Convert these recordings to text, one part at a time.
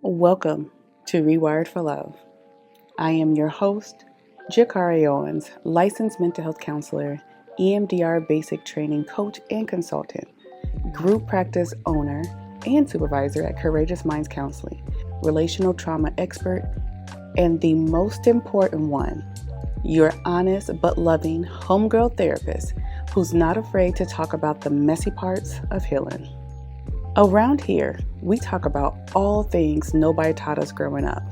Welcome to Rewired for Love. I am your host, JaCarie Owens, licensed mental health counselor, EMDR basic training coach and consultant, group practice owner and supervisor at Courageous Minds Counseling, relational trauma expert, and the most important one, your honest but loving homegirl therapist who's not afraid to talk about the messy parts of healing. Around here, we talk about all things nobody taught us growing up,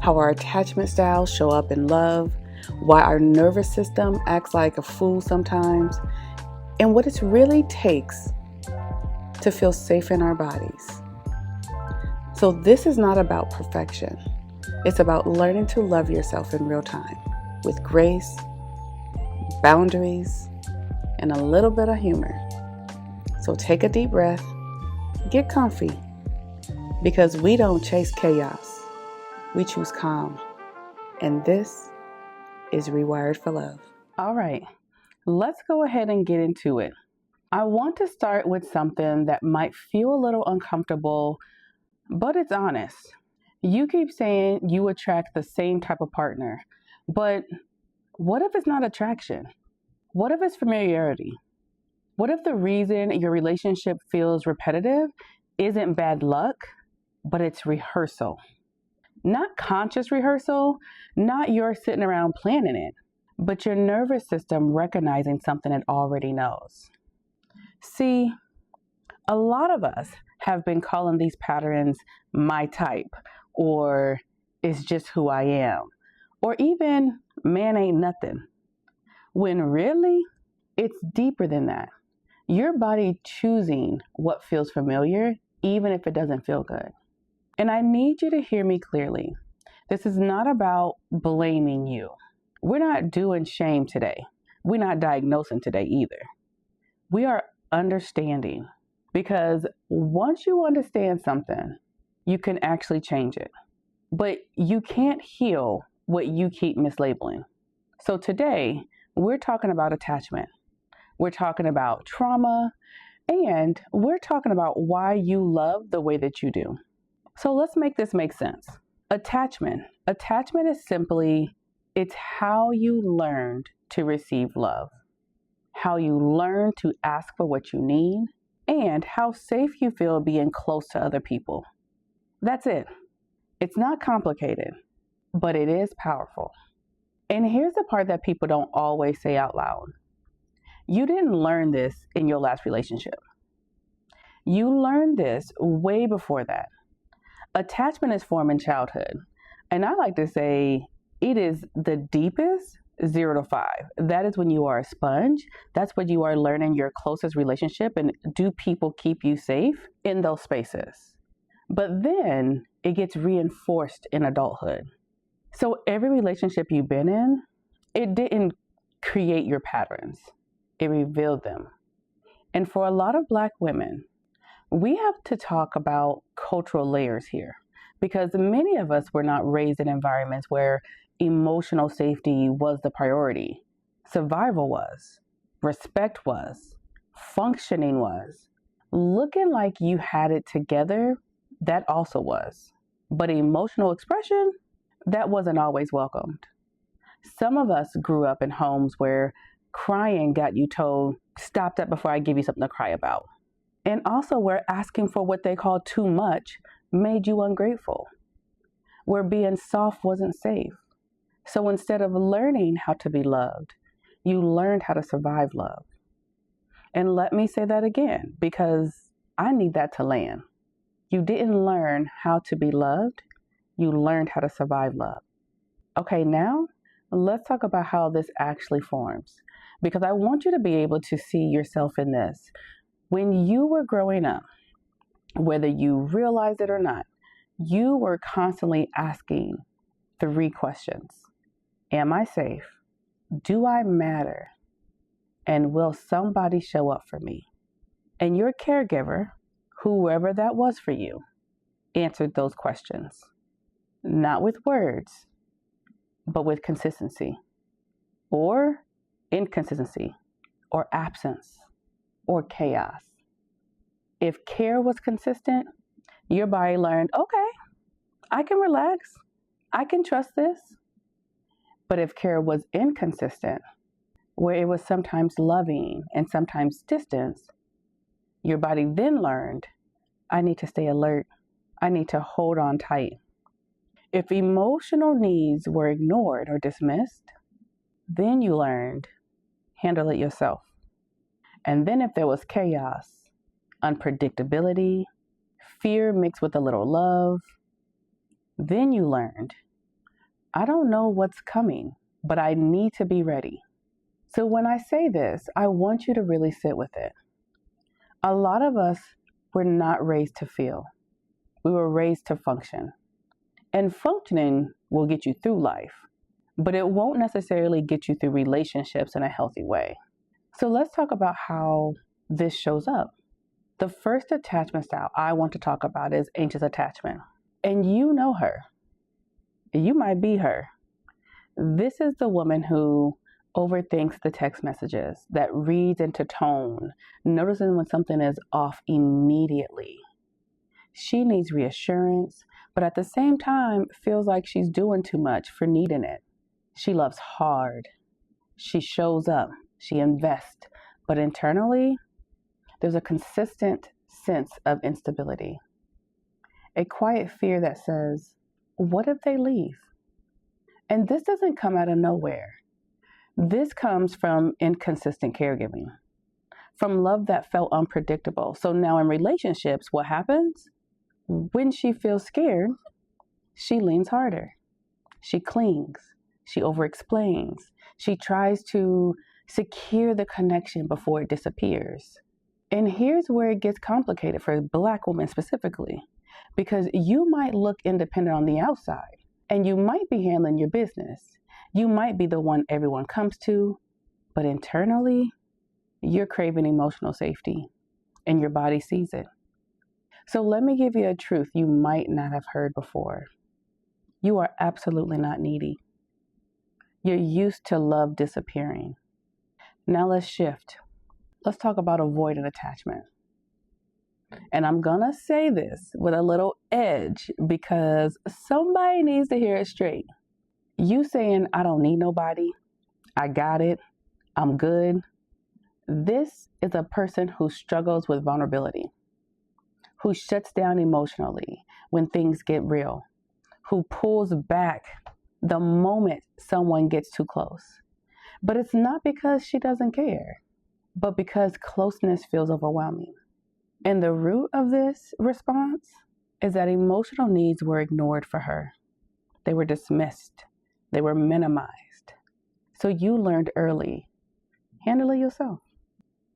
how our attachment styles show up in love, why our nervous system acts like a fool sometimes, and what it really takes to feel safe in our bodies. So this is not about perfection. It's about learning to love yourself in real time with grace, boundaries, and a little bit of humor. So take a deep breath. Get comfy, because we don't chase chaos, we choose calm. And this is Rewired for Love. All right, let's go ahead and get into it. I want to start with something that might feel a little uncomfortable, but it's honest. You keep saying you attract the same type of partner, but what if it's not attraction? What if it's familiarity? What if the reason your relationship feels repetitive isn't bad luck, but it's rehearsal? Not conscious rehearsal, not your sitting around planning it, but your nervous system recognizing something it already knows. See, a lot of us have been calling these patterns my type, or it's just who I am, or even man ain't nothing, when really it's deeper than that. Your body choosing what feels familiar, even if it doesn't feel good. And I need you to hear me clearly. This is not about blaming you. We're not doing shame today. We're not diagnosing today either. We are understanding, because once you understand something, you can actually change it. But you can't heal what you keep mislabeling. So today, we're talking about attachment. We're talking about trauma, and we're talking about why you love the way that you do. So let's make this make sense. Attachment is simply, it's how you learned to receive love, how you learn to ask for what you need, and how safe you feel being close to other people. That's it. It's not complicated, but it is powerful. And here's the part that people don't always say out loud. You didn't learn this in your last relationship. You learned this way before that. Attachment is formed in childhood. And I like to say it is the deepest 0 to 5. That is when you are a sponge. That's when you are learning your closest relationship, and do people keep you safe in those spaces. But then it gets reinforced in adulthood. So every relationship you've been in, it didn't create your patterns. It revealed them. And for a lot of Black women, we have to talk about cultural layers here, because many of us were not raised in environments where emotional safety was the priority. Survival was, respect was, functioning was. Looking like you had it together, that also was. But emotional expression, that wasn't always welcomed. Some of us grew up in homes where crying got you told, stop that before I give you something to cry about. And also where asking for what they call too much made you ungrateful, where being soft wasn't safe. So instead of learning how to be loved, you learned how to survive love. And let me say that again, because I need that to land. You didn't learn how to be loved, you learned how to survive love. Okay, now let's talk about how this actually forms, because I want you to be able to see yourself in this. When you were growing up, whether you realized it or not, you were constantly asking 3 questions. Am I safe? Do I matter? And will somebody show up for me? And your caregiver, whoever that was for you, answered those questions. Not with words, but with consistency, or inconsistency, or absence, or chaos. If care was consistent, your body learned, okay, I can relax. I can trust this. But if care was inconsistent, where it was sometimes loving and sometimes distance, your body then learned, I need to stay alert. I need to hold on tight. If emotional needs were ignored or dismissed, then you learned, handle it yourself. And then if there was chaos, unpredictability, fear mixed with a little love, then you learned, I don't know what's coming, but I need to be ready. So when I say this, I want you to really sit with it. A lot of us were not raised to feel. We were raised to function. And functioning will get you through life, but it won't necessarily get you through relationships in a healthy way. So let's talk about how this shows up. The first attachment style I want to talk about is anxious attachment. And you know her. You might be her. This is the woman who overthinks the text messages, that reads into tone, noticing when something is off immediately. She needs reassurance, but at the same time feels like she's doing too much for needing it. She loves hard. She shows up. She invests. But internally, there's a consistent sense of instability. A quiet fear that says, what if they leave? And this doesn't come out of nowhere. This comes from inconsistent caregiving, from love that felt unpredictable. So now in relationships, what happens? When she feels scared, she leans harder. She clings. She overexplains. She tries to secure the connection before it disappears. And here's where it gets complicated for Black women specifically, because you might look independent on the outside, and you might be handling your business. You might be the one everyone comes to, but internally, you're craving emotional safety, and your body sees it. So let me give you a truth you might not have heard before. You are absolutely not needy. You're used to love disappearing. Now let's shift. Let's talk about avoidant attachment. And I'm gonna say this with a little edge because somebody needs to hear it straight. You saying, I don't need nobody, I got it, I'm good. This is a person who struggles with vulnerability, who shuts down emotionally when things get real, who pulls back the moment someone gets too close. But it's not because she doesn't care, but because closeness feels overwhelming. And the root of this response is that emotional needs were ignored for her. They were dismissed. They were minimized. So you learned early, handle it yourself.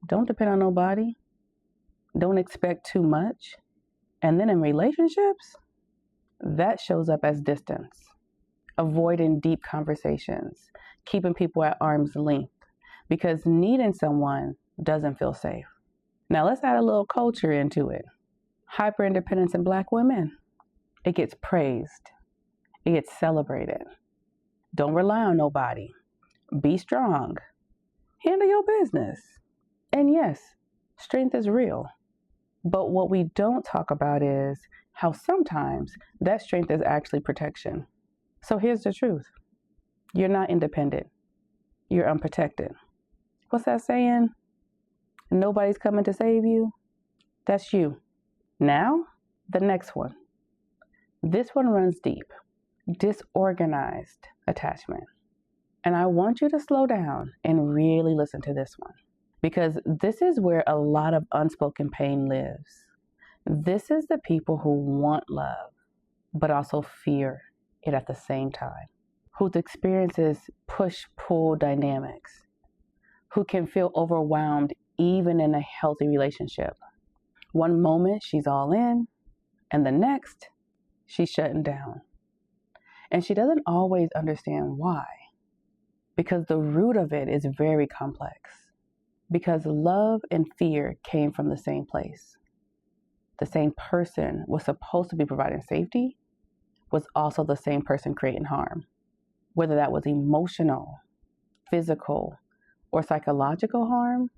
Don't depend on nobody. Don't expect too much. And then in relationships, that shows up as distance, avoiding deep conversations, keeping people at arm's length, because needing someone doesn't feel safe. Now let's add a little culture into it. Hyper-independence in Black women. It gets praised. It gets celebrated. Don't rely on nobody. Be strong. Handle your business. And yes, strength is real. But what we don't talk about is how sometimes that strength is actually protection. So here's the truth. You're not independent. You're unprotected. What's that saying? Nobody's coming to save you. That's you. Now, the next one. This one runs deep. Disorganized attachment. And I want you to slow down and really listen to this one, because this is where a lot of unspoken pain lives. This is the people who want love, but also fear it at the same time, whose experiences push-pull dynamics, who can feel overwhelmed even in a healthy relationship. One moment she's all in, and the next she's shutting down. And she doesn't always understand why, because the root of it is very complex. Because love and fear came from the same place. The same person was supposed to be providing safety, was also the same person creating harm. Whether that was emotional, physical, or psychological harm,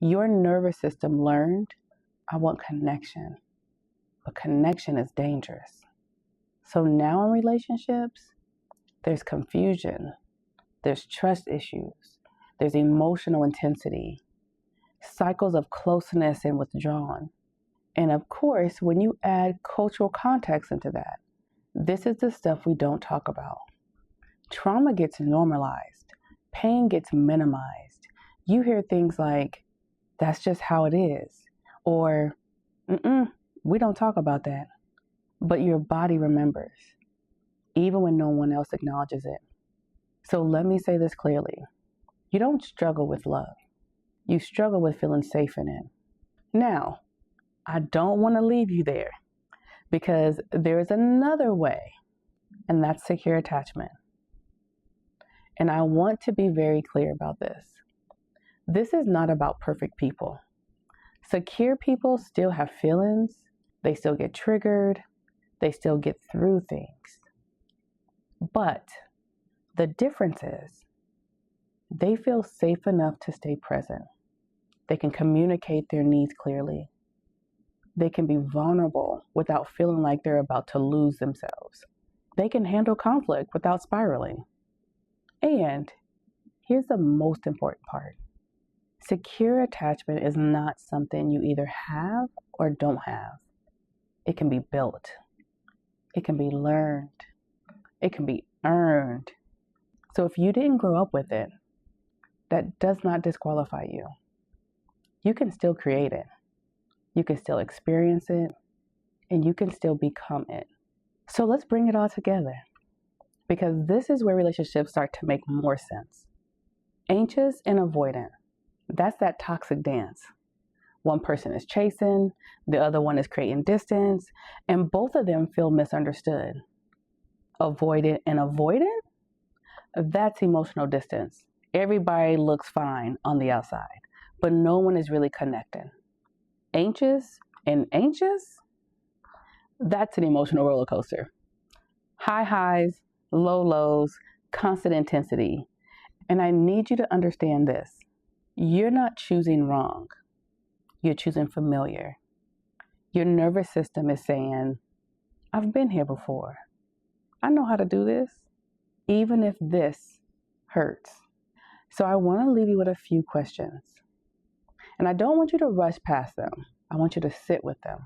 your nervous system learned, I want connection. But connection is dangerous. So now in relationships, there's confusion, there's trust issues, there's emotional intensity, cycles of closeness and withdrawn. And of course, when you add cultural context into that, this is the stuff we don't talk about. Trauma gets normalized, pain gets minimized. You hear things like, that's just how it is, or, we don't talk about that. But your body remembers, even when no one else acknowledges it. So let me say this clearly. You don't struggle with love. You struggle with feeling safe in it. Now, I don't want to leave you there because there is another way, and that's secure attachment. And I want to be very clear about this. This is not about perfect people. Secure people still have feelings, they still get triggered, they still get through things. But the difference is they feel safe enough to stay present. They can communicate their needs clearly. They can be vulnerable without feeling like they're about to lose themselves. They can handle conflict without spiraling. And here's the most important part. Secure attachment is not something you either have or don't have. It can be built. It can be learned. It can be earned. So if you didn't grow up with it, that does not disqualify you. You can still create it. You can still experience it, and you can still become it. So let's bring it all together, because this is where relationships start to make more sense. Anxious and avoidant, that's that toxic dance. One person is chasing, the other one is creating distance, and both of them feel misunderstood. Avoidant and avoidant, that's emotional distance. Everybody looks fine on the outside, but no one is really connecting. Anxious and anxious, that's an emotional roller coaster. High highs, low lows, constant intensity. And I need you to understand this. You're not choosing wrong. You're choosing familiar. Your nervous system is saying, I've been here before. I know how to do this, even if this hurts. So I want to leave you with a few questions. And I don't want you to rush past them. I want you to sit with them.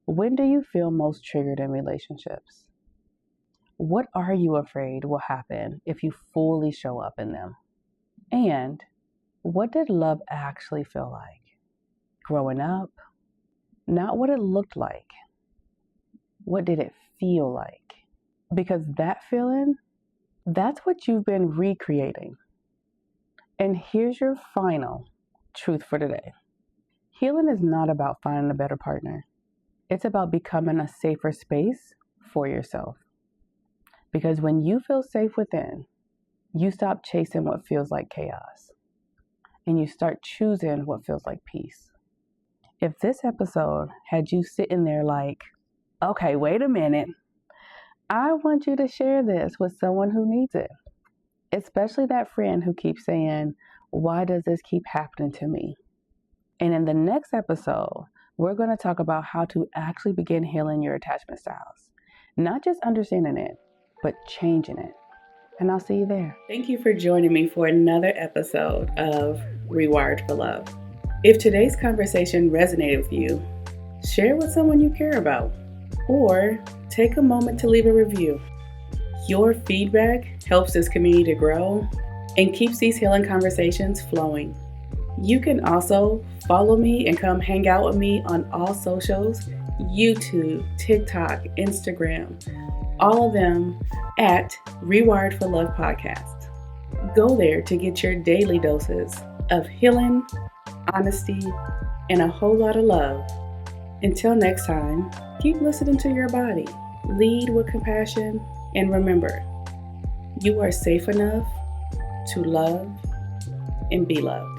When do you feel most triggered in relationships? What are you afraid will happen if you fully show up in them? And what did love actually feel like? Growing up? Not what it looked like. What did it feel like? Because that feeling, that's what you've been recreating. And here's your final truth for today. Healing is not about finding a better partner. It's about becoming a safer space for yourself. Because when you feel safe within, you stop chasing what feels like chaos. And you start choosing what feels like peace. If this episode had you sitting there like, okay, wait a minute, I want you to share this with someone who needs it. Especially that friend who keeps saying, why does this keep happening to me? And in the next episode, we're going to talk about how to actually begin healing your attachment styles. Not just understanding it, but changing it. And I'll see you there. Thank you for joining me for another episode of Rewired for Love. If today's conversation resonated with you, share with someone you care about, or take a moment to leave a review. Your feedback helps this community to grow and keeps these healing conversations flowing. You can also follow me and come hang out with me on all socials, YouTube, TikTok, Instagram, all of them at Rewired for Love Podcast. Go there to get your daily doses of healing, honesty, and a whole lot of love. Until next time, keep listening to your body, lead with compassion, and remember, you are safe enough to love and be loved.